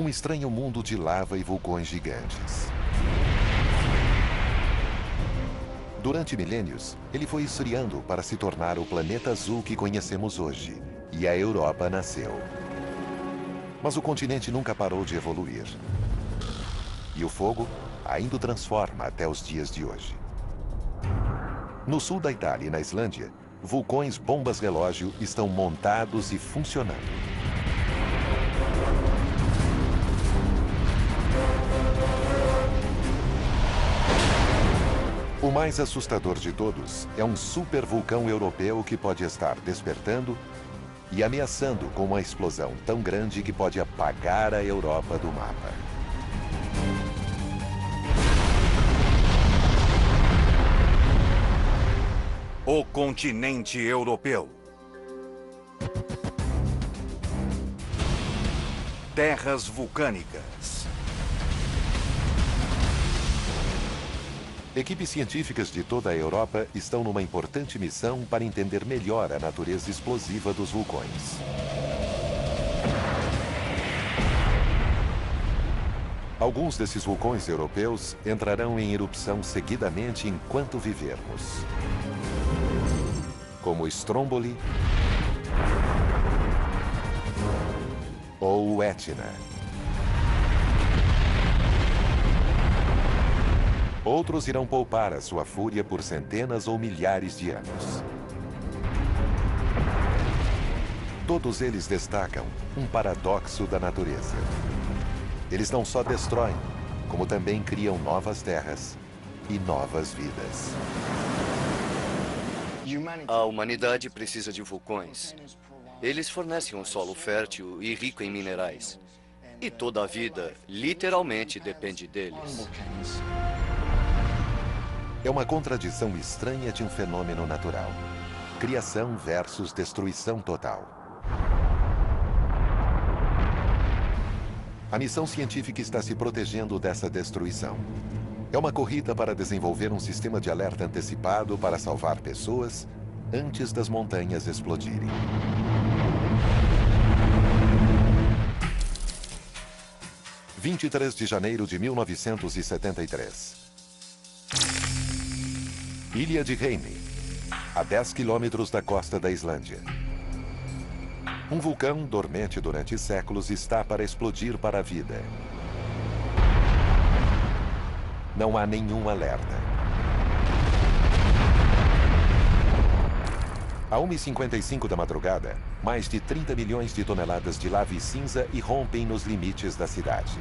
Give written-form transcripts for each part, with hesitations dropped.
Um estranho mundo de lava e vulcões gigantes. Durante milênios, ele foi esfriando para se tornar o planeta azul que conhecemos hoje, e a Europa nasceu. Mas o continente nunca parou de evoluir. E o fogo ainda o transforma até os dias de hoje. No sul da Itália e na Islândia, vulcões bombas-relógio estão montados e funcionando. O mais assustador de todos é um supervulcão europeu que pode estar despertando e ameaçando com uma explosão tão grande que pode apagar a Europa do mapa. O continente europeu. Terras vulcânicas. Equipes científicas de toda a Europa estão numa importante missão para entender melhor a natureza explosiva dos vulcões. Alguns desses vulcões europeus entrarão em erupção seguidamente enquanto vivermos, como Stromboli ou o Etna. Outros irão poupar a sua fúria por centenas ou milhares de anos. Todos eles destacam um paradoxo da natureza. Eles não só destroem, como também criam novas terras e novas vidas. A humanidade precisa de vulcões. Eles fornecem um solo fértil e rico em minerais. E toda a vida, literalmente, depende deles. É uma contradição estranha de um fenômeno natural. Criação versus destruição total. A missão científica está se protegendo dessa destruição. É uma corrida para desenvolver um sistema de alerta antecipado para salvar pessoas antes das montanhas explodirem. – 23 de janeiro de 1973. Ilha de Heine, a 10 quilômetros da costa da Islândia. Um vulcão, dormente durante séculos, está para explodir para a vida. Não há nenhum alerta. À 1h55 da madrugada, mais de 30 milhões de toneladas de lava e cinza irrompem nos limites da cidade.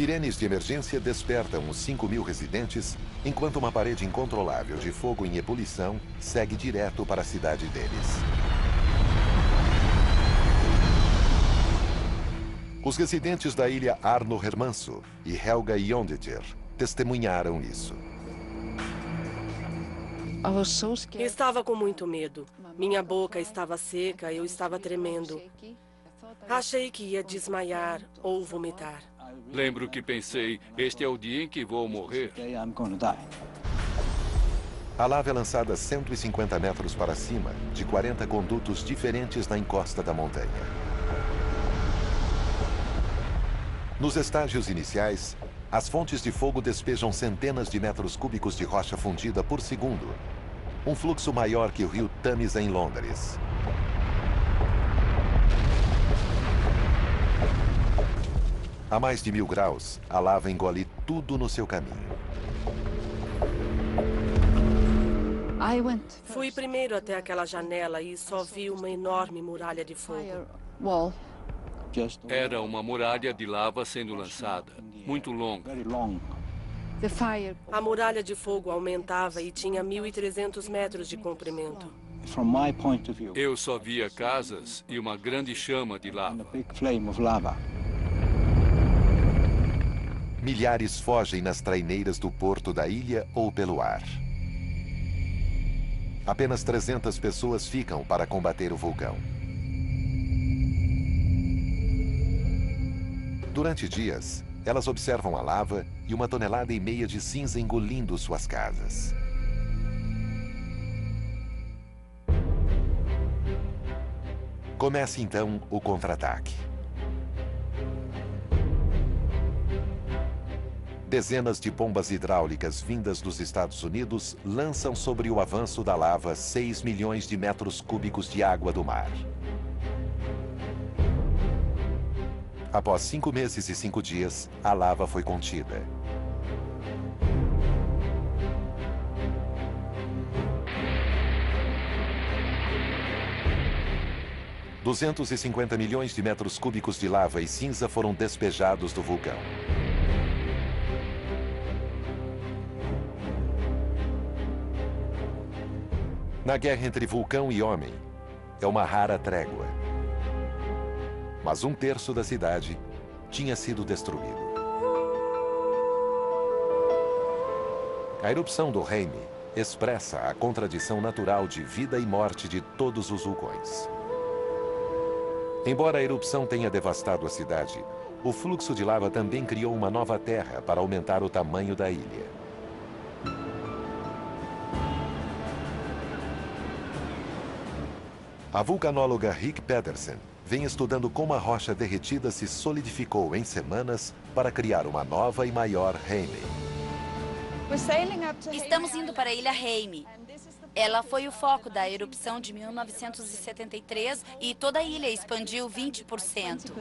Sirenes de emergência despertam os 5.000 residentes, enquanto uma parede incontrolável de fogo em ebulição segue direto para a cidade deles. Os residentes da ilha Arno Hermannsson e Helga Jondiger testemunharam isso. Estava com muito medo. Minha boca estava seca, eu estava tremendo. Achei que ia desmaiar ou vomitar. Lembro que pensei, este é o dia em que vou morrer. A lava é lançada 150 metros para cima, de 40 condutos diferentes na encosta da montanha. Nos estágios iniciais, as fontes de fogo despejam centenas de metros cúbicos de rocha fundida por segundo, um fluxo maior que o rio Tâmisa em Londres. A mais de 1000 graus, a lava engole tudo no seu caminho. Fui primeiro até aquela janela e só vi uma enorme muralha de fogo. Era uma muralha de lava sendo lançada, muito longa. A muralha de fogo aumentava e tinha 1.300 metros de comprimento. Eu só via casas e uma grande chama de lava. Milhares fogem nas traineiras do porto da ilha ou pelo ar. Apenas 300 pessoas ficam para combater o vulcão. Durante dias, elas observam a lava e 1,5 toneladas de cinza engolindo suas casas. Começa então o contra-ataque. Dezenas de bombas hidráulicas vindas dos Estados Unidos lançam sobre o avanço da lava 6 milhões de metros cúbicos de água do mar. Após 5 meses e 5 dias, a lava foi contida. « 250 milhões de metros cúbicos de lava e cinza foram despejados do vulcão. Na guerra entre vulcão e homem, é uma rara trégua. Mas 1/3 da cidade tinha sido destruído. A erupção do Heime expressa a contradição natural de vida e morte de todos os vulcões. Embora a erupção tenha devastado a cidade, o fluxo de lava também criou uma nova terra para aumentar o tamanho da ilha. A vulcanóloga Rick Pedersen vem estudando como a rocha derretida se solidificou em semanas para criar uma nova e maior Heime. Estamos indo para a Ilha Heime. Ela foi o foco da erupção de 1973 e toda a ilha expandiu 20%.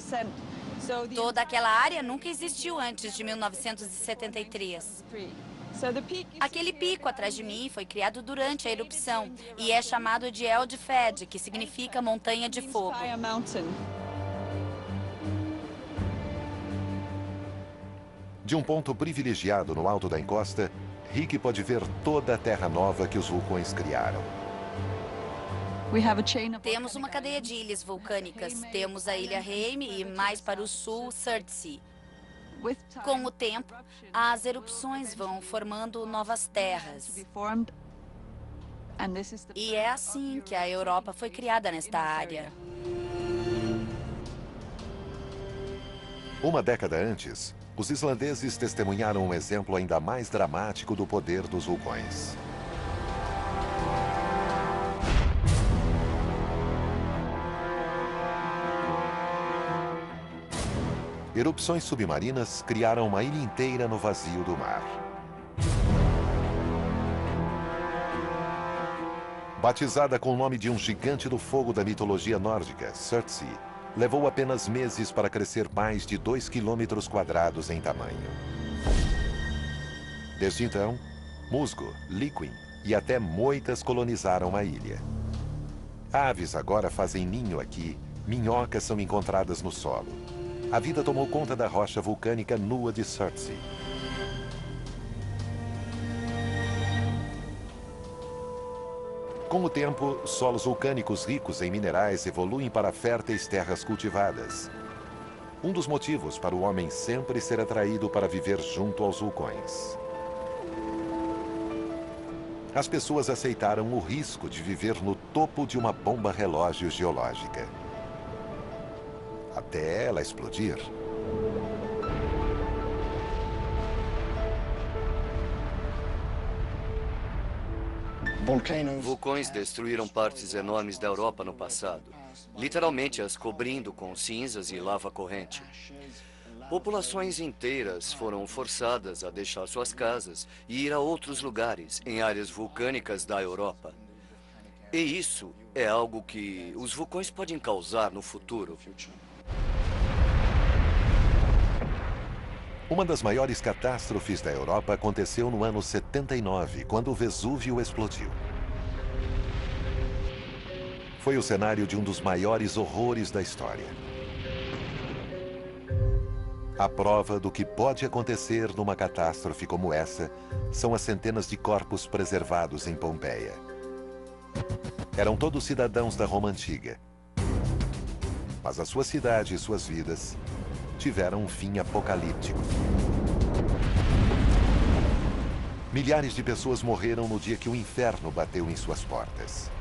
Toda aquela área nunca existiu antes de 1973. Aquele pico atrás de mim foi criado durante a erupção e é chamado de Eldfed, que significa montanha de fogo. De um ponto privilegiado no alto da encosta, Rick pode ver toda a terra nova que os vulcões criaram. Temos uma cadeia de ilhas vulcânicas. Temos a Ilha Heime e, mais para o sul, Surtsey. Com o tempo, as erupções vão formando novas terras. E é assim que a Europa foi criada nesta área. Uma década antes, os islandeses testemunharam um exemplo ainda mais dramático do poder dos vulcões. Erupções submarinas criaram uma ilha inteira no vazio do mar. Batizada com o nome de um gigante do fogo da mitologia nórdica, Surtsey, levou apenas meses para crescer mais de 2 quilômetros quadrados em tamanho. Desde então, musgo, líquen e até moitas colonizaram a ilha. Aves agora fazem ninho aqui, minhocas são encontradas no solo. A vida tomou conta da rocha vulcânica nua de Surtsey. Com o tempo, solos vulcânicos ricos em minerais evoluem para férteis terras cultivadas. Um dos motivos para o homem sempre ser atraído para viver junto aos vulcões. As pessoas aceitaram o risco de viver no topo de uma bomba relógio geológica. Até ela explodir. Vulcões destruíram partes enormes da Europa no passado, literalmente as cobrindo com cinzas e lava corrente. Populações inteiras foram forçadas a deixar suas casas e ir a outros lugares em áreas vulcânicas da Europa. E isso é algo que os vulcões podem causar no futuro. Uma das maiores catástrofes da Europa aconteceu no ano 79, quando o Vesúvio explodiu. Foi o cenário de um dos maiores horrores da história. A prova do que pode acontecer numa catástrofe como essa são as centenas de corpos preservados em Pompeia. Eram todos cidadãos da Roma Antiga. Mas a sua cidade e suas vidas tiveram um fim apocalíptico. Milhares de pessoas morreram no dia que o inferno bateu em suas portas.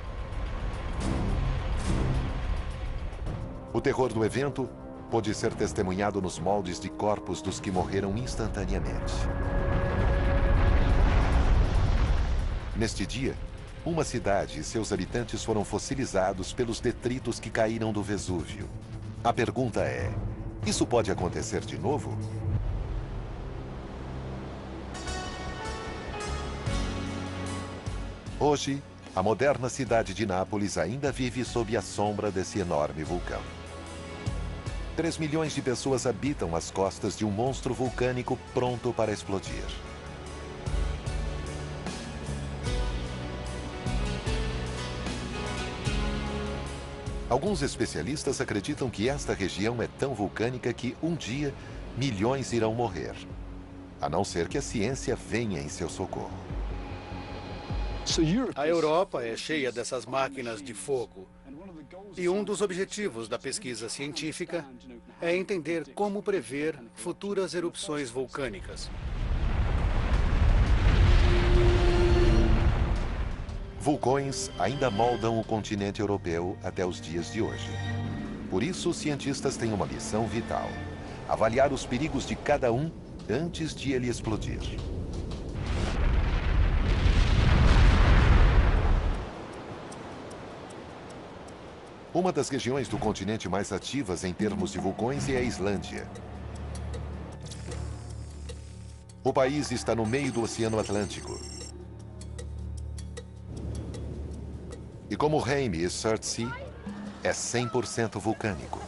O terror do evento pôde ser testemunhado nos moldes de corpos dos que morreram instantaneamente. Neste dia, Uma cidade e seus habitantes foram fossilizados pelos detritos que caíram do Vesúvio. A pergunta é: isso pode acontecer de novo? Hoje, a moderna cidade de Nápoles ainda vive sob a sombra desse enorme vulcão. 3 milhões de pessoas habitam as costas de um monstro vulcânico pronto para explodir. Alguns especialistas acreditam que esta região é tão vulcânica que, um dia, milhões irão morrer. A não ser que a ciência venha em seu socorro. A Europa é cheia dessas máquinas de fogo. E um dos objetivos da pesquisa científica é entender como prever futuras erupções vulcânicas. Vulcões ainda moldam o continente europeu até os dias de hoje. Por isso, os cientistas têm uma missão vital: avaliar os perigos de cada um antes de ele explodir. Uma das regiões do continente mais ativas em termos de vulcões é a Islândia. O país está no meio do Oceano Atlântico. E como Heim e Surtsey, é 100% vulcânico.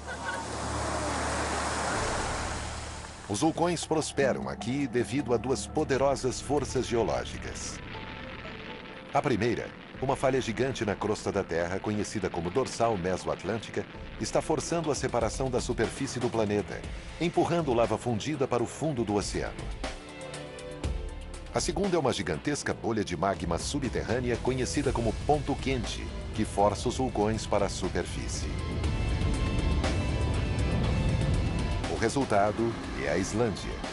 Os vulcões prosperam aqui devido a duas poderosas forças geológicas. A primeira, uma falha gigante na crosta da Terra, conhecida como dorsal mesoatlântica, está forçando a separação da superfície do planeta, empurrando lava fundida para o fundo do oceano. A segunda é uma gigantesca bolha de magma subterrânea conhecida como ponto quente, que força os vulcões para a superfície. O resultado é a Islândia.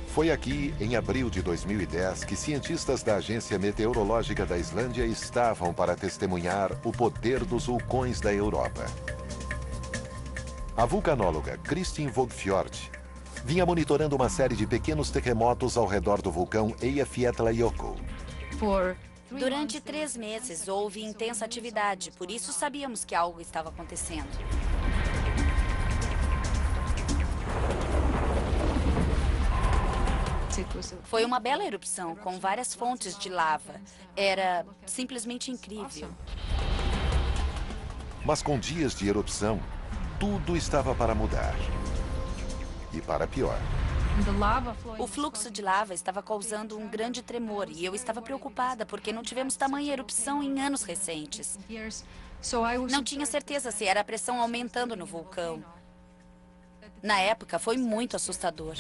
Foi aqui, em abril de 2010, que cientistas da Agência Meteorológica da Islândia estavam para testemunhar o poder dos vulcões da Europa. A vulcanóloga Kristin Vogfjord vinha monitorando uma série de pequenos terremotos ao redor do vulcão Eyjafjallajökull. Durante 3 meses houve intensa atividade, por isso sabíamos que algo estava acontecendo. Foi uma bela erupção, com várias fontes de lava. Era simplesmente incrível. Mas com dias de erupção, tudo estava para mudar. E para pior. O fluxo de lava estava causando um grande tremor e eu estava preocupada porque não tivemos tamanha erupção em anos recentes. Não tinha certeza se era a pressão aumentando no vulcão. Na época, foi muito assustador.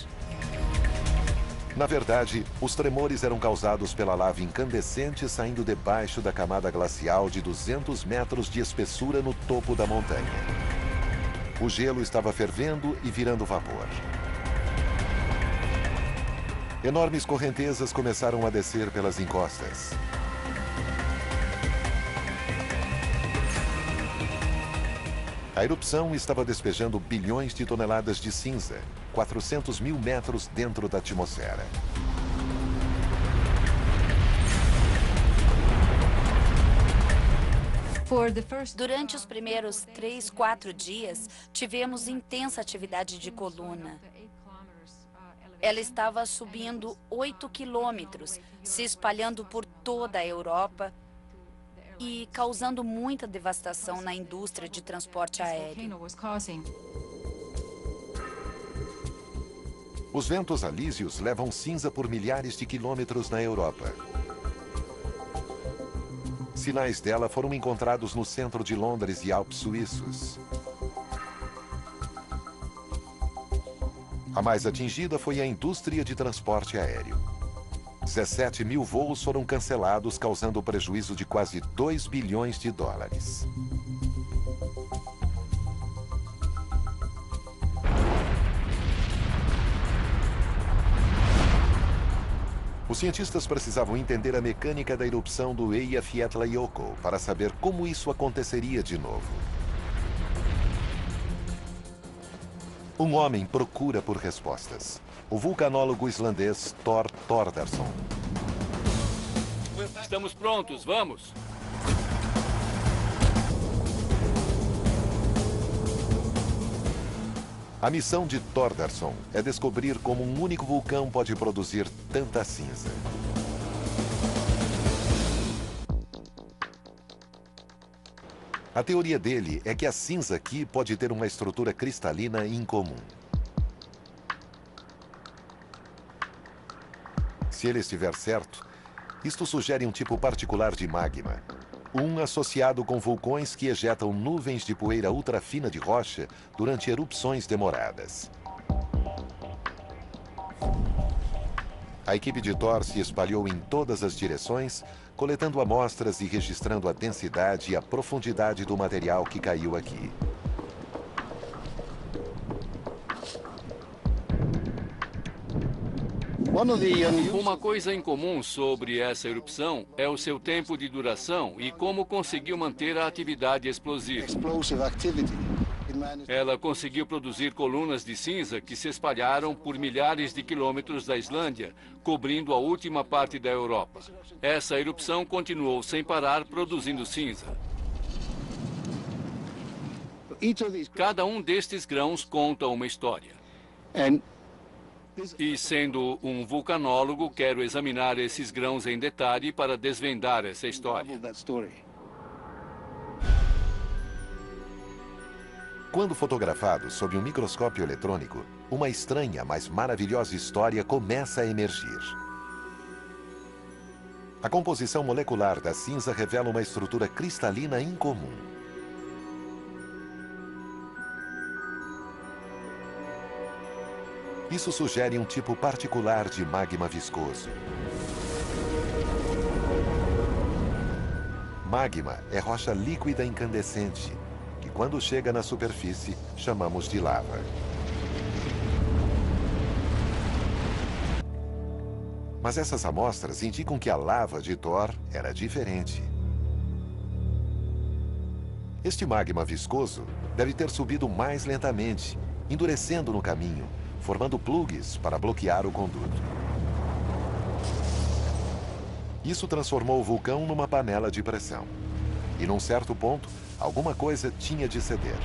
Na verdade, os tremores eram causados pela lava incandescente saindo debaixo da camada glacial de 200 metros de espessura no topo da montanha. O gelo estava fervendo e virando vapor. Enormes correntezas começaram a descer pelas encostas. A erupção estava despejando bilhões de toneladas de cinza, 400 mil metros dentro da atmosfera. Durante os primeiros 3, 4 dias, tivemos intensa atividade de coluna. Ela estava subindo 8 quilômetros, se espalhando por toda a Europa e causando muita devastação na indústria de transporte aéreo. Os ventos alísios levam cinza por milhares de quilômetros na Europa. Sinais dela foram encontrados no centro de Londres e Alpes suíços. A mais atingida foi a indústria de transporte aéreo. 17 mil voos foram cancelados, causando prejuízo de quase 2 bilhões de dólares. Os cientistas precisavam entender a mecânica da erupção do Eyjafjallajökull para saber como isso aconteceria de novo. Um homem procura por respostas. O vulcanólogo islandês Thor Thordarson. Estamos prontos, vamos! A missão de Thordarson é descobrir como um único vulcão pode produzir tanta cinza. A teoria dele é que a cinza aqui pode ter uma estrutura cristalina incomum. Se ele estiver certo, isto sugere um tipo particular de magma. Um associado com vulcões que ejetam nuvens de poeira ultrafina de rocha durante erupções demoradas. A equipe de Thor se espalhou em todas as direções, coletando amostras e registrando a densidade e a profundidade do material que caiu aqui. Uma coisa em comum sobre essa erupção é o seu tempo de duração e como conseguiu manter a atividade explosiva. Ela conseguiu produzir colunas de cinza que se espalharam por milhares de quilômetros da Islândia, cobrindo a última parte da Europa. Essa erupção continuou sem parar, produzindo cinza. Cada um destes grãos conta uma história. E sendo um vulcanólogo, quero examinar esses grãos em detalhe para desvendar essa história. Quando fotografado sob um microscópio eletrônico, uma estranha, mas maravilhosa história começa a emergir. A composição molecular da cinza revela uma estrutura cristalina incomum. Isso sugere um tipo particular de magma viscoso. Magma é rocha líquida incandescente, que quando chega na superfície, chamamos de lava. Mas essas amostras indicam que a lava de Thor era diferente. Este magma viscoso deve ter subido mais lentamente, endurecendo no caminho, formando plugs para bloquear o conduto. Isso transformou o vulcão numa panela de pressão. E num certo ponto, alguma coisa tinha de ceder.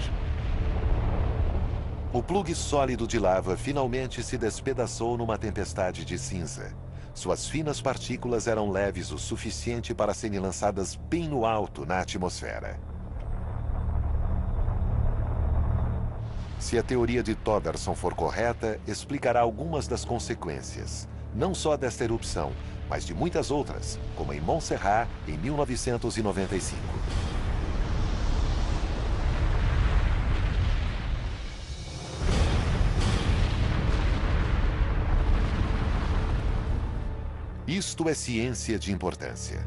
O plug sólido de lava finalmente se despedaçou numa tempestade de cinza. Suas finas partículas eram leves o suficiente para serem lançadas bem no alto na atmosfera. Se a teoria de Thordarson for correta, explicará algumas das consequências, não só desta erupção, mas de muitas outras, como em Montserrat, em 1995. Isto é ciência de importância.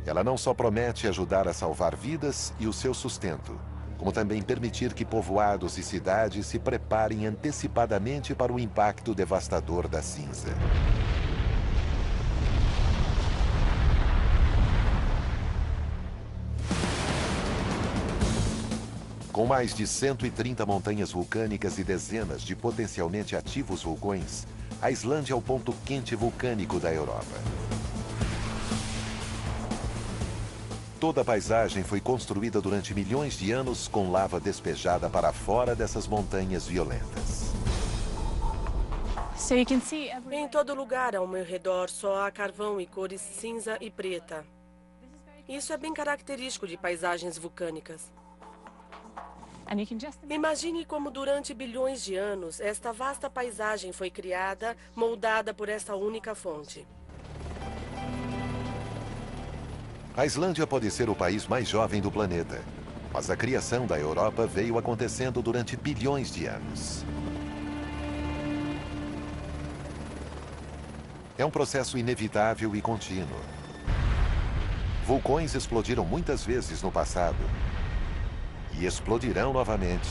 Ela não só promete ajudar a salvar vidas e o seu sustento, como também permitir que povoados e cidades se preparem antecipadamente para o impacto devastador da cinza. Com mais de 130 montanhas vulcânicas e dezenas de potencialmente ativos vulcões, a Islândia é o ponto quente vulcânico da Europa. Toda a paisagem foi construída durante milhões de anos com lava despejada para fora dessas montanhas violentas. Em todo lugar ao meu redor só há carvão e cores cinza e preta. Isso é bem característico de paisagens vulcânicas. Imagine como durante bilhões de anos esta vasta paisagem foi criada, moldada por esta única fonte. A Islândia pode ser o país mais jovem do planeta, mas a criação da Europa veio acontecendo durante bilhões de anos. É um processo inevitável e contínuo. Vulcões explodiram muitas vezes no passado e explodirão novamente.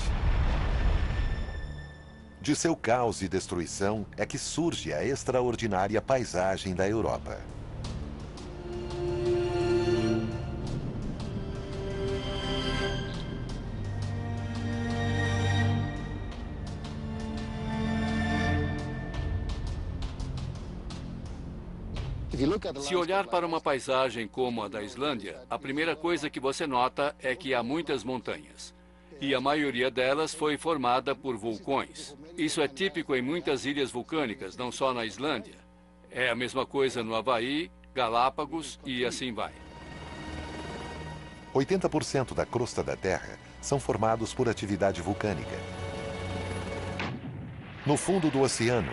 De seu caos e destruição é que surge a extraordinária paisagem da Europa. Se olhar para uma paisagem como a da Islândia, a primeira coisa que você nota é que há muitas montanhas. E a maioria delas foi formada por vulcões. Isso é típico em muitas ilhas vulcânicas, não só na Islândia. É a mesma coisa no Havaí, Galápagos e assim vai. 80% da crosta da Terra são formados por atividade vulcânica. No fundo do oceano,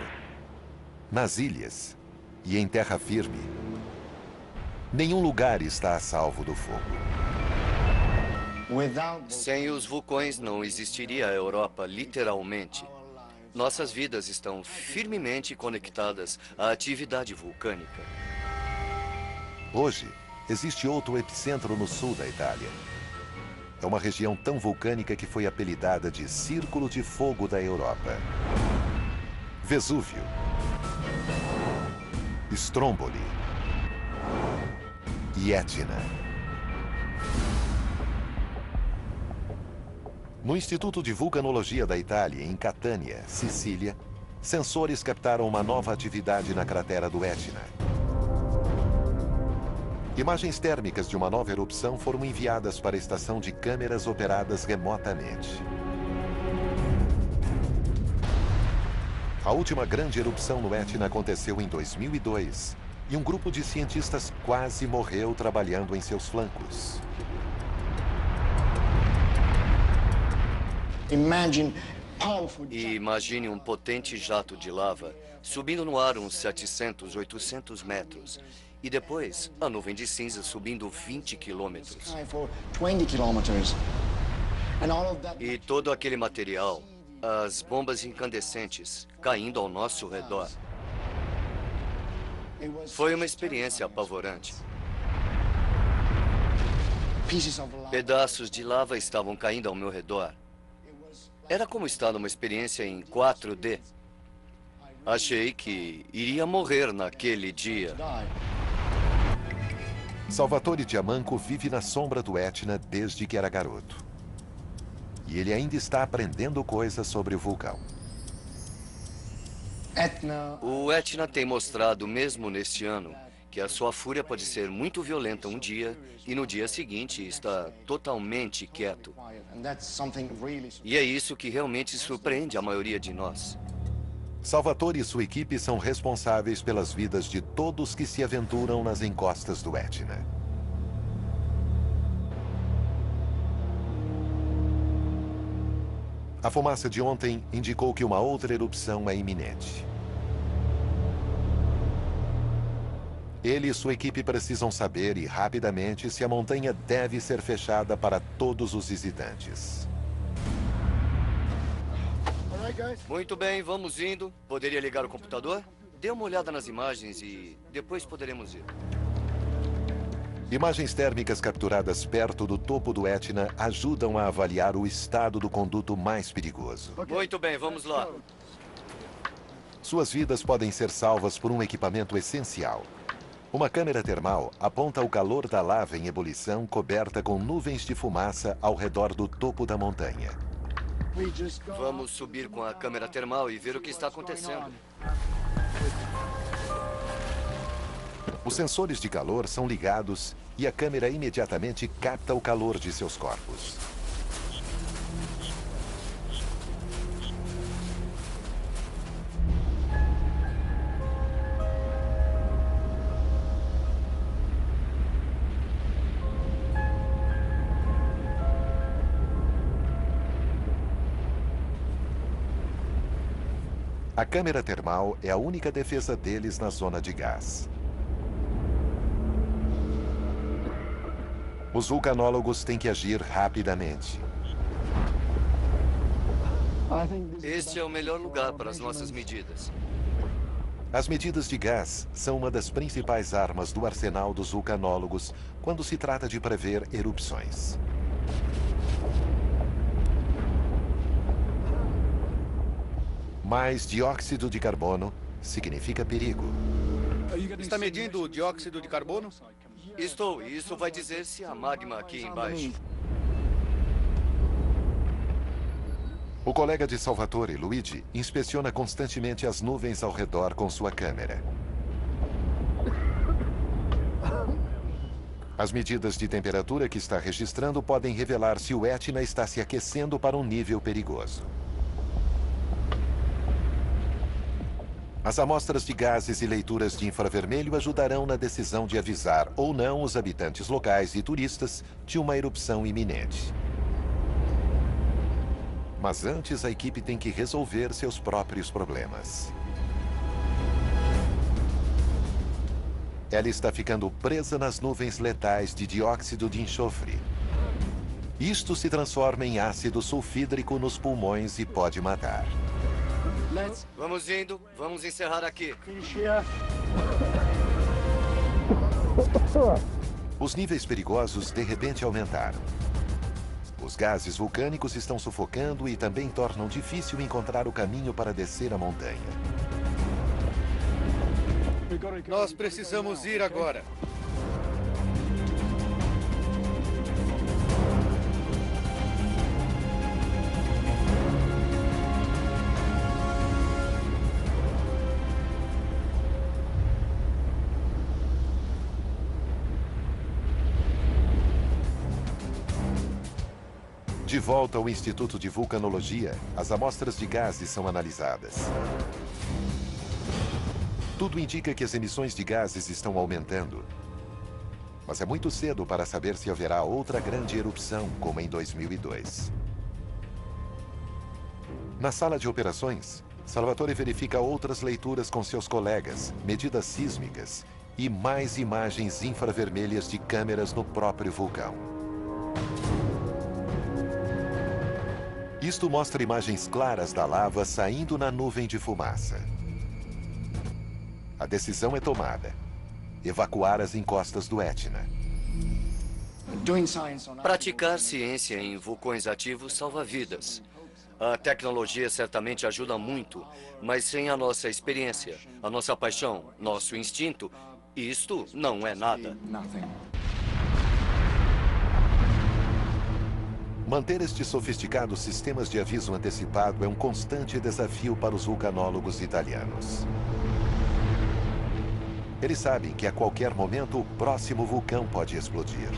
nas ilhas e em terra firme, nenhum lugar está a salvo do fogo. Sem os vulcões não existiria a Europa, literalmente. Nossas vidas estão firmemente conectadas à atividade vulcânica. Hoje, existe outro epicentro no sul da Itália. É uma região tão vulcânica que foi apelidada de Círculo de Fogo da Europa. Vesúvio, Stromboli e Etna. No Instituto de Vulcanologia da Itália, em Catânia, Sicília, sensores captaram uma nova atividade na cratera do Etna. Imagens térmicas de uma nova erupção foram enviadas para a estação de câmeras operadas remotamente. A última grande erupção no Etna aconteceu em 2002 e um grupo de cientistas quase morreu trabalhando em seus flancos. E imagine um potente jato de lava subindo no ar uns 700, 800 metros. E depois, a nuvem de cinza subindo 20 quilômetros. E todo aquele material, as bombas incandescentes, caindo ao nosso redor. Foi uma experiência apavorante. Pedaços de lava estavam caindo ao meu redor. Era como estar numa experiência em 4D. Achei que iria morrer naquele dia. Salvatore Giammanco vive na sombra do Etna desde que era garoto. E ele ainda está aprendendo coisas sobre o vulcão. O Etna tem mostrado, mesmo neste ano, que a sua fúria pode ser muito violenta um dia e no dia seguinte está totalmente quieto. E é isso que realmente surpreende a maioria de nós. Salvatore e sua equipe são responsáveis pelas vidas de todos que se aventuram nas encostas do Etna. A fumaça de ontem indicou que uma outra erupção é iminente. Ele e sua equipe precisam saber e rapidamente se a montanha deve ser fechada para todos os visitantes. Muito bem, vamos indo. Poderia ligar o computador? Dê uma olhada nas imagens e depois poderemos ir. Imagens térmicas capturadas perto do topo do Etna ajudam a avaliar o estado do conduto mais perigoso. Muito bem, vamos lá. Suas vidas podem ser salvas por um equipamento essencial. Uma câmera termal aponta o calor da lava em ebulição coberta com nuvens de fumaça ao redor do topo da montanha. Vamos subir com a câmera termal e ver o que está acontecendo. Os sensores de calor são ligados e a câmera imediatamente capta o calor de seus corpos. A câmera termal é a única defesa deles na zona de gás. Os vulcanólogos têm que agir rapidamente. Este é o melhor lugar para as nossas medidas. As medidas de gás são uma das principais armas do arsenal dos vulcanólogos quando se trata de prever erupções. Mais dióxido de carbono significa perigo. Está medindo o dióxido de carbono? Estou, e isso vai dizer se há magma aqui embaixo. O colega de Salvatore, Luigi, inspeciona constantemente as nuvens ao redor com sua câmera. As medidas de temperatura que está registrando podem revelar se o Etna está se aquecendo para um nível perigoso. As amostras de gases e leituras de infravermelho ajudarão na decisão de avisar ou não os habitantes locais e turistas de uma erupção iminente. Mas antes, a equipe tem que resolver seus próprios problemas. Ela está ficando presa nas nuvens letais de dióxido de enxofre. Isto se transforma em ácido sulfídrico nos pulmões e pode matar. Vamos indo. Vamos encerrar aqui. Os níveis perigosos de repente aumentaram. Os gases vulcânicos estão sufocando e também tornam difícil encontrar o caminho para descer a montanha. Nós precisamos ir agora. De volta ao Instituto de Vulcanologia, as amostras de gases são analisadas. Tudo indica que as emissões de gases estão aumentando. Mas é muito cedo para saber se haverá outra grande erupção, como em 2002. Na sala de operações, Salvatore verifica outras leituras com seus colegas, medidas sísmicas e mais imagens infravermelhas de câmeras no próprio vulcão. Isto mostra imagens claras da lava saindo na nuvem de fumaça. A decisão é tomada: evacuar as encostas do Etna. Praticar ciência em vulcões ativos salva vidas. A tecnologia certamente ajuda muito, mas sem a nossa experiência, a nossa paixão, nosso instinto, isto não é nada. Manter estes sofisticados sistemas de aviso antecipado é um constante desafio para os vulcanólogos italianos. Eles sabem que a qualquer momento o próximo vulcão pode explodir.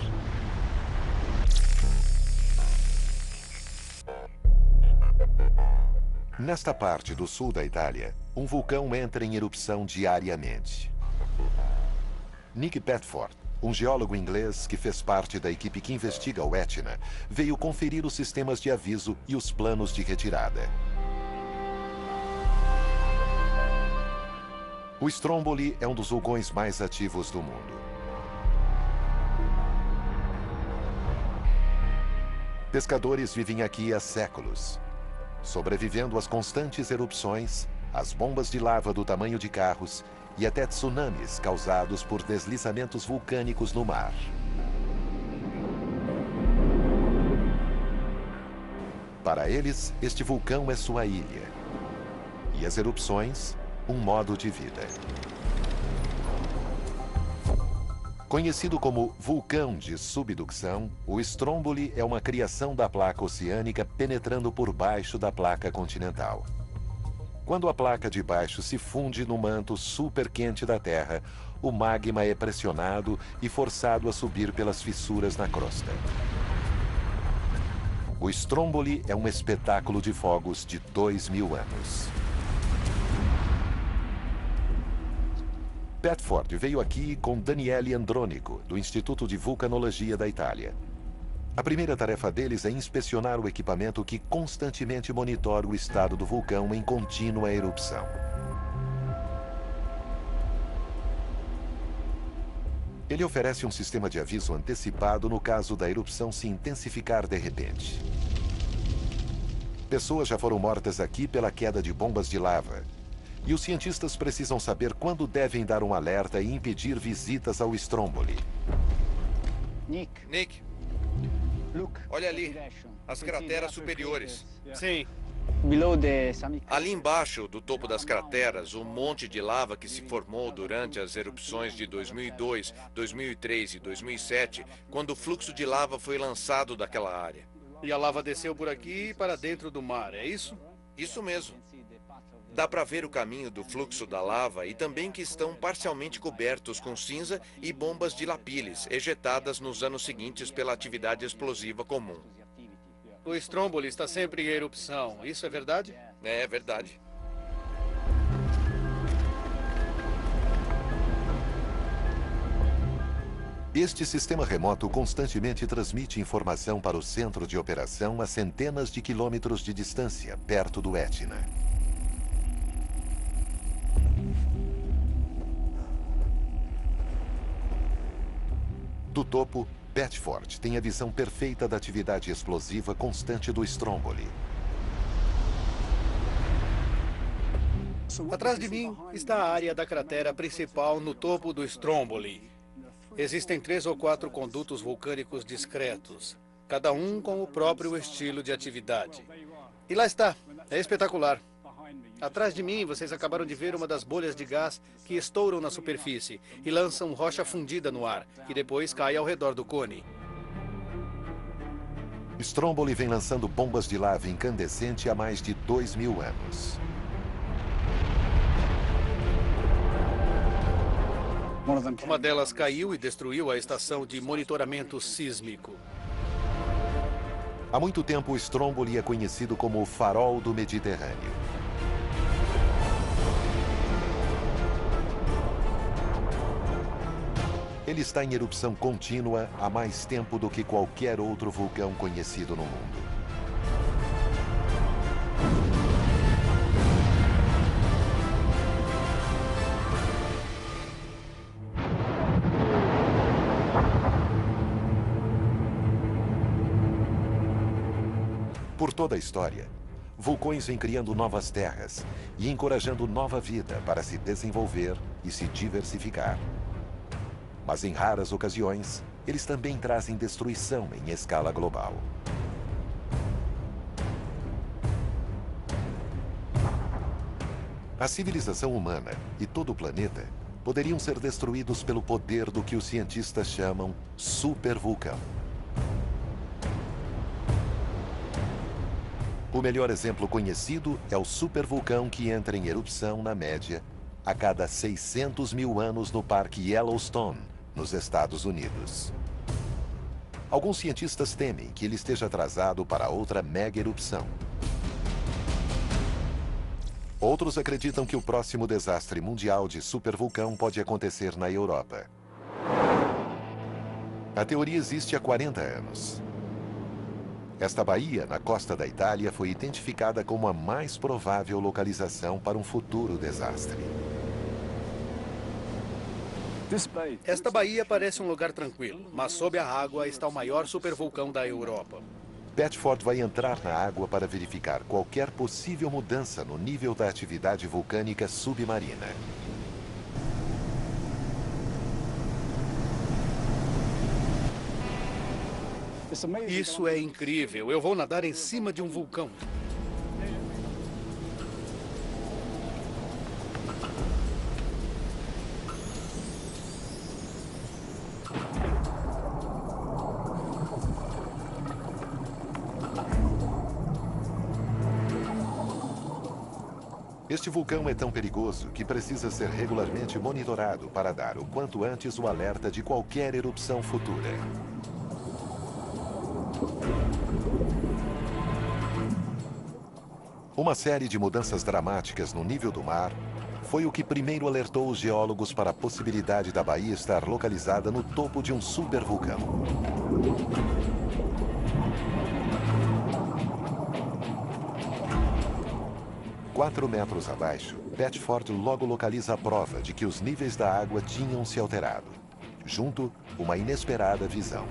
Nesta parte do sul da Itália, um vulcão entra em erupção diariamente. Nick Petford, um geólogo inglês que fez parte da equipe que investiga o Etna, veio conferir os sistemas de aviso e os planos de retirada. O Stromboli é um dos vulcões mais ativos do mundo. Pescadores vivem aqui há séculos, sobrevivendo às constantes erupções, às bombas de lava do tamanho de carros e até tsunamis causados por deslizamentos vulcânicos no mar. Para eles, este vulcão é sua ilha. E as erupções, um modo de vida. Conhecido como vulcão de subducção, o Stromboli é uma criação da placa oceânica penetrando por baixo da placa continental. Quando a placa de baixo se funde no manto superquente da Terra, o magma é pressionado e forçado a subir pelas fissuras na crosta. O Stromboli é um espetáculo de fogos de 2000 anos. Petford veio aqui com Daniele Andronico, do Instituto de Vulcanologia da Itália. A primeira tarefa deles é inspecionar o equipamento que constantemente monitora o estado do vulcão em contínua erupção. Ele oferece um sistema de aviso antecipado no caso da erupção se intensificar de repente. Pessoas já foram mortas aqui pela queda de bombas de lava. E os cientistas precisam saber quando devem dar um alerta e impedir visitas ao Stromboli. Nick, olha ali, as crateras superiores. Sim. Ali embaixo do topo das crateras, um monte de lava que se formou durante as erupções de 2002, 2003 e 2007, quando o fluxo de lava foi lançado daquela área. E a lava desceu por aqui para dentro do mar, é isso? Isso mesmo. Dá para ver o caminho do fluxo da lava e também que estão parcialmente cobertos com cinza e bombas de lapiles, ejetadas nos anos seguintes pela atividade explosiva comum. O Stromboli está sempre em erupção. Isso é verdade? É verdade. Este sistema remoto constantemente transmite informação para o centro de operação a centenas de quilômetros de distância, perto do Etna. Do topo, Petford tem a visão perfeita da atividade explosiva constante do Stromboli. Atrás de mim está a área da cratera principal no topo do Stromboli. Existem 3 ou 4 condutos vulcânicos discretos, cada um com o próprio estilo de atividade. E lá está, é espetacular. Atrás de mim, vocês acabaram de ver uma das bolhas de gás que estouram na superfície e lançam rocha fundida no ar, que depois cai ao redor do cone. Stromboli vem lançando bombas de lava incandescente há mais de 2000 anos. Uma delas caiu e destruiu a estação de monitoramento sísmico. Há muito tempo, o Stromboli é conhecido como o farol do Mediterrâneo. Ele está em erupção contínua há mais tempo do que qualquer outro vulcão conhecido no mundo. Por toda a história, vulcões vêm criando novas terras e encorajando nova vida para se desenvolver e se diversificar. Mas em raras ocasiões, eles também trazem destruição em escala global. A civilização humana e todo o planeta poderiam ser destruídos pelo poder do que os cientistas chamam supervulcão. O melhor exemplo conhecido é o supervulcão que entra em erupção, na média, a cada 600 mil anos no Parque Yellowstone, nos Estados Unidos. Alguns cientistas temem que ele esteja atrasado para outra mega erupção. Outros acreditam que o próximo desastre mundial de supervulcão pode acontecer na Europa. A teoria existe há 40 anos. Esta baía, na costa da Itália, foi identificada como a mais provável localização para um futuro desastre. Esta baía parece um lugar tranquilo, mas sob a água está o maior supervulcão da Europa. Petford vai entrar na água para verificar qualquer possível mudança no nível da atividade vulcânica submarina. Isso é incrível. Eu vou nadar em cima de um vulcão. Este vulcão é tão perigoso que precisa ser regularmente monitorado para dar o quanto antes o alerta de qualquer erupção futura. Uma série de mudanças dramáticas no nível do mar foi o que primeiro alertou os geólogos para a possibilidade da baía estar localizada no topo de um supervulcão. Quatro metros abaixo, Petford logo localiza a prova de que os níveis da água tinham se alterado. Junto, uma inesperada visão.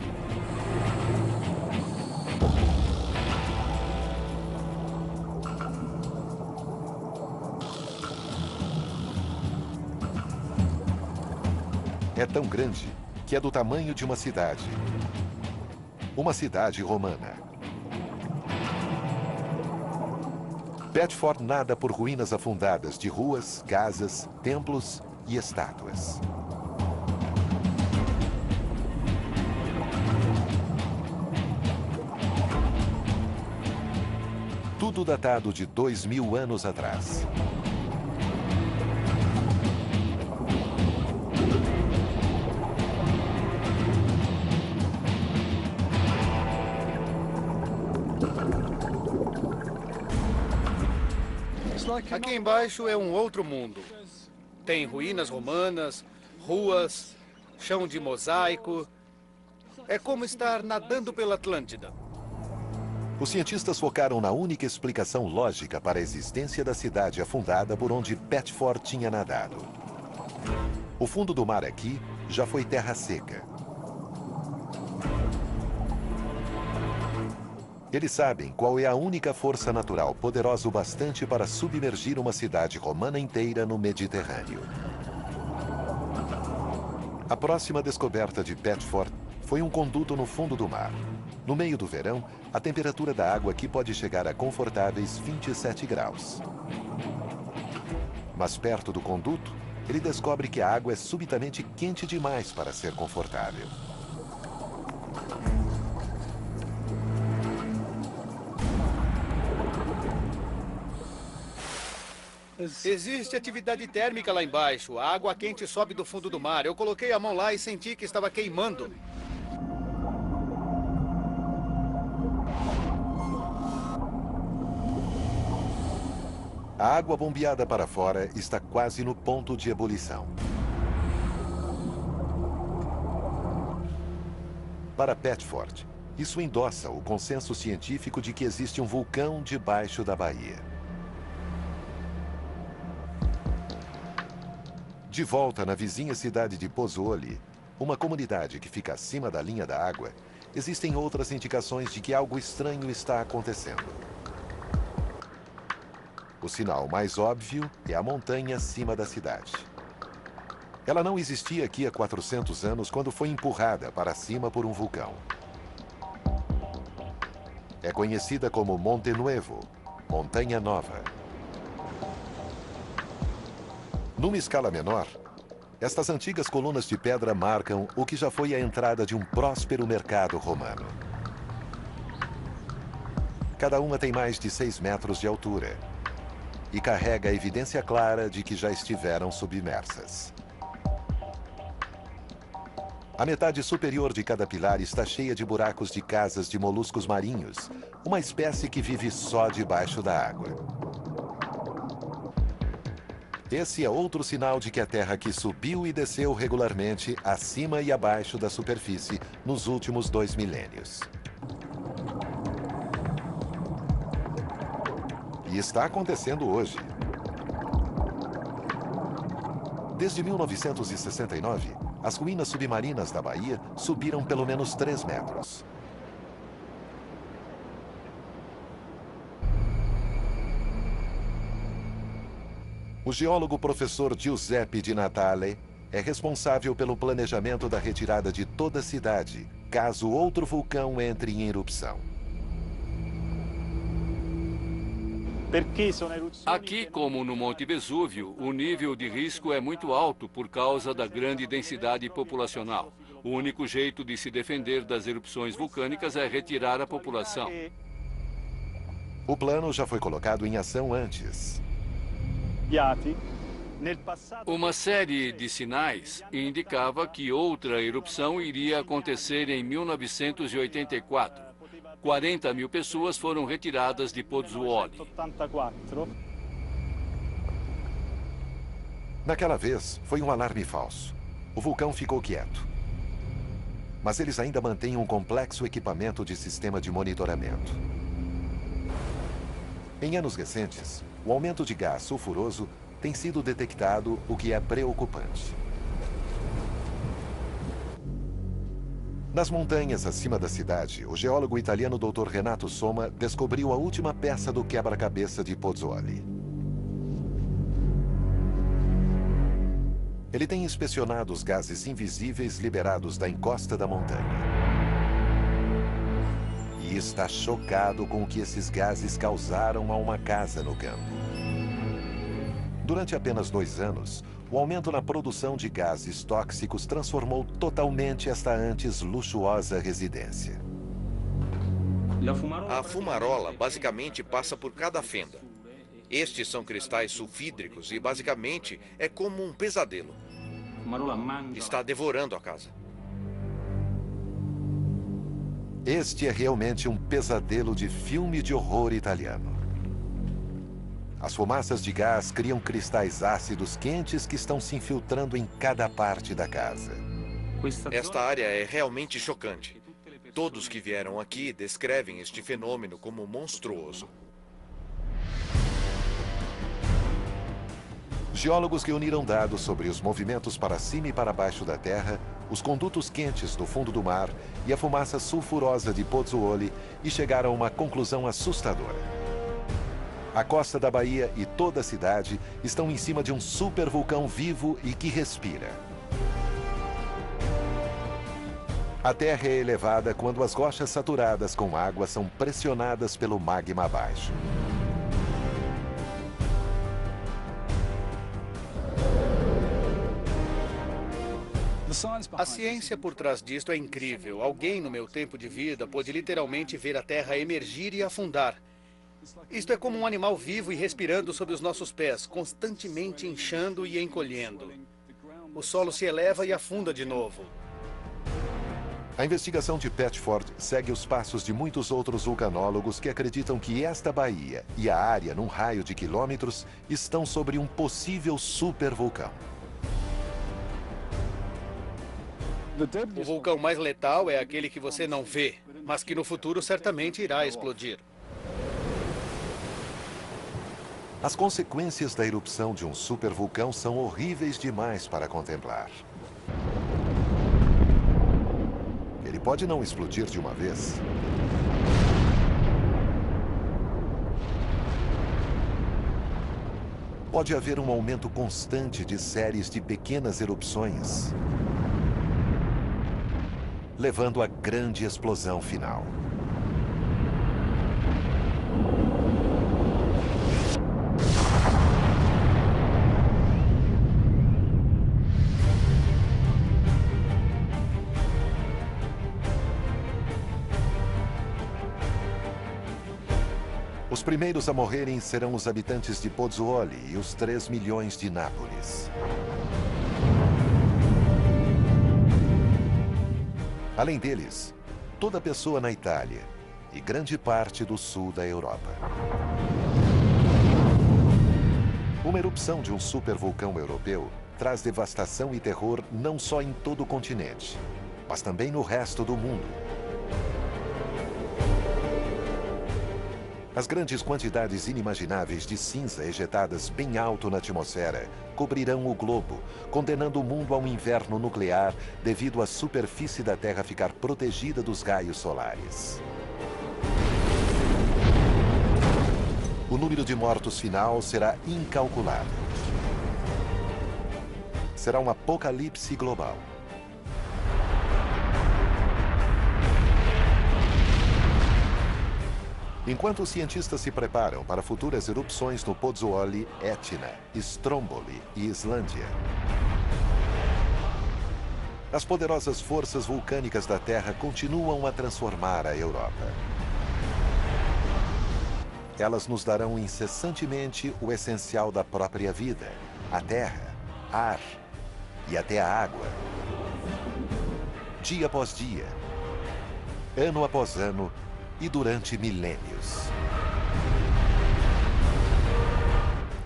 É tão grande que é do tamanho de uma cidade. Uma cidade romana. Petford nada por ruínas afundadas de ruas, casas, templos e estátuas. Tudo datado de 2000 anos atrás. Aqui embaixo é um outro mundo. Tem ruínas romanas, ruas, chão de mosaico. É como estar nadando pela Atlântida. Os cientistas focaram na única explicação lógica para a existência da cidade afundada por onde Petchford tinha nadado. O fundo do mar aqui já foi terra seca. Eles sabem qual é a única força natural poderosa o bastante para submergir uma cidade romana inteira no Mediterrâneo. A próxima descoberta de Petchford foi um conduto no fundo do mar. No meio do verão, a temperatura da água aqui pode chegar a confortáveis 27 graus. Mas perto do conduto, ele descobre que a água é subitamente quente demais para ser confortável. Existe atividade térmica lá embaixo. A água quente sobe do fundo do mar. Eu coloquei a mão lá e senti que estava queimando. A água bombeada para fora está quase no ponto de ebulição. Para Petchford, isso endossa o consenso científico de que existe um vulcão debaixo da baía. De volta na vizinha cidade de Pozzuoli, uma comunidade que fica acima da linha da água, existem outras indicações de que algo estranho está acontecendo. O sinal mais óbvio é a montanha acima da cidade. Ela não existia aqui há 400 anos quando foi empurrada para cima por um vulcão. É conhecida como Monte Nuevo, Montanha Nova. Numa escala menor, estas antigas colunas de pedra marcam o que já foi a entrada de um próspero mercado romano. Cada uma tem mais de 6 metros de altura e carrega a evidência clara de que já estiveram submersas. A metade superior de cada pilar está cheia de buracos de casas de moluscos marinhos, uma espécie que vive só debaixo da água. Esse é outro sinal de que a Terra aqui subiu e desceu regularmente acima e abaixo da superfície nos últimos 2 milênios. E está acontecendo hoje. Desde 1969, as ruínas submarinas da Bahia subiram pelo menos 3 metros. O geólogo professor Giuseppe Di Natale é responsável pelo planejamento da retirada de toda a cidade, caso outro vulcão entre em erupção. Aqui, como no Monte Vesúvio, o nível de risco é muito alto por causa da grande densidade populacional. O único jeito de se defender das erupções vulcânicas é retirar a população. O plano já foi colocado em ação antes. Uma série de sinais indicava que outra erupção iria acontecer em 1984. 40 mil pessoas foram retiradas de Pozzuoli. Naquela vez, foi um alarme falso. O vulcão ficou quieto. Mas eles ainda mantêm um complexo equipamento de sistema de monitoramento. Em anos recentes, o aumento de gás sulfuroso tem sido detectado, o que é preocupante. Nas montanhas acima da cidade, o geólogo italiano Dr. Renato Somma descobriu a última peça do quebra-cabeça de Pozzuoli. Ele tem inspecionado os gases invisíveis liberados da encosta da montanha. E está chocado com o que esses gases causaram a uma casa no campo. Durante apenas 2 anos, o aumento na produção de gases tóxicos transformou totalmente esta antes luxuosa residência. A fumarola basicamente passa por cada fenda. Estes são cristais sulfídricos e basicamente é como um pesadelo. Está devorando a casa. Este é realmente um pesadelo de filme de horror italiano. As fumaças de gás criam cristais ácidos quentes que estão se infiltrando em cada parte da casa. Esta área é realmente chocante. Todos que vieram aqui descrevem este fenômeno como monstruoso. Geólogos reuniram dados sobre os movimentos para cima e para baixo da Terra, os condutos quentes do fundo do mar e a fumaça sulfurosa de Pozzuoli e chegaram a uma conclusão assustadora. A costa da Bahia e toda a cidade estão em cima de um supervulcão vivo e que respira. A Terra é elevada quando as rochas saturadas com água são pressionadas pelo magma abaixo. A ciência por trás disto é incrível. Alguém no meu tempo de vida pôde literalmente ver a Terra emergir e afundar. Isto é como um animal vivo e respirando sob os nossos pés, constantemente inchando e encolhendo. O solo se eleva e afunda de novo. A investigação de Petchford segue os passos de muitos outros vulcanólogos que acreditam que esta baía e a área num raio de quilômetros estão sobre um possível supervulcão. O vulcão mais letal é aquele que você não vê, mas que no futuro certamente irá explodir. As consequências da erupção de um supervulcão são horríveis demais para contemplar. Ele pode não explodir de uma vez. Pode haver um aumento constante de séries de pequenas erupções, levando à grande explosão final. Os primeiros a morrerem serão os habitantes de Pozzuoli e os 3 milhões de Nápoles. Além deles, toda pessoa na Itália e grande parte do sul da Europa. Uma erupção de um supervulcão europeu traz devastação e terror não só em todo o continente, mas também no resto do mundo. As grandes quantidades inimagináveis de cinza ejetadas bem alto na atmosfera cobrirão o globo, condenando o mundo a um inverno nuclear devido à superfície da Terra ficar protegida dos raios solares. O número de mortos final será incalculável. Será um apocalipse global. Enquanto os cientistas se preparam para futuras erupções no Pozzuoli, Etna, Stromboli e Islândia, as poderosas forças vulcânicas da Terra continuam a transformar a Europa. Elas nos darão incessantemente o essencial da própria vida: a terra, ar e até a água. Dia após dia, ano após ano, e durante milênios.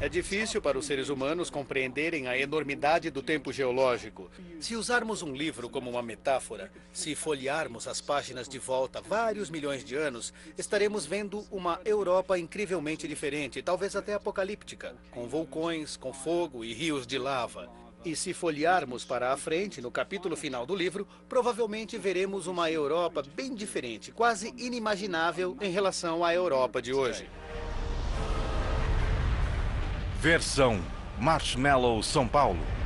É difícil para os seres humanos compreenderem a enormidade do tempo geológico. Se usarmos um livro como uma metáfora, se folhearmos as páginas de volta vários milhões de anos, estaremos vendo uma Europa incrivelmente diferente, talvez até apocalíptica, com vulcões, com fogo e rios de lava. E se folhearmos para a frente, no capítulo final do livro, provavelmente veremos uma Europa bem diferente, quase inimaginável em relação à Europa de hoje. Versão Marshmallow São Paulo.